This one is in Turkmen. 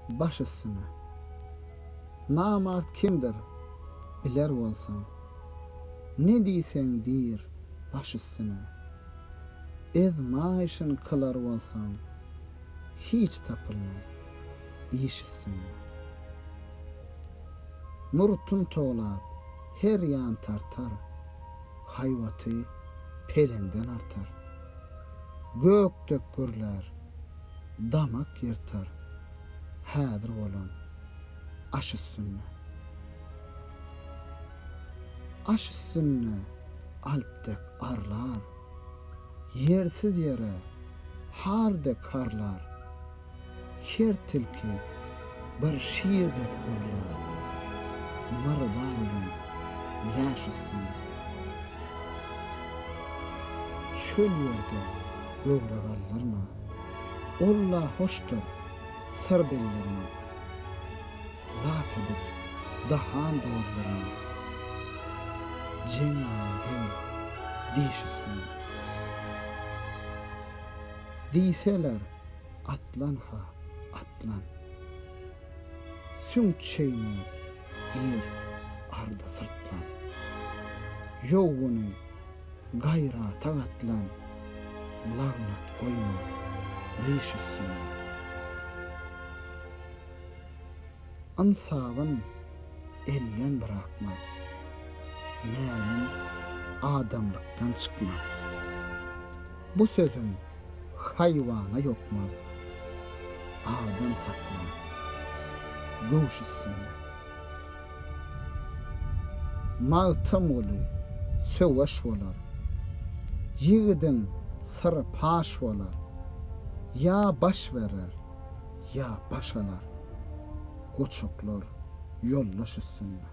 baş üstüne. Namart kimdir? Biler bolsaň. Ne diýseň diýir baş üstüne. Ezmaýşyn kılar bolsaň, hiç tapylmaz iş üstüne. Nurtun toğlap, her yan tartar, hayvatı pelenden artar. Gökdök gürler, damak yırtar, häzir bolan aş üstüne. Aş üstüne alpdek arlar, yersiz yere hardek harlar. Her tilki bir şiirdek gürler, mardanın läş üstüne. Çöl yerde böwregallarma, olla hoştur sır bellerine. Lak edip dahan doğrularına, cennet diş üstüne. Diýseler atlan ha atlan, süň çeýne bir arda sırtlan. Ýowguny gaýrata atlan, lagnat goýma riş üstüne. Ansabyn elden bırakmaz, nälim adamlıktan çykmaz. Bu sözüm hayvana yokmaz, adam sakma göwüş üstüne. Maltym oly söweş bolar, ýigidin syry paş bolar. Ya baş verer, ya baş alar, goçuklar yollaş üstüne.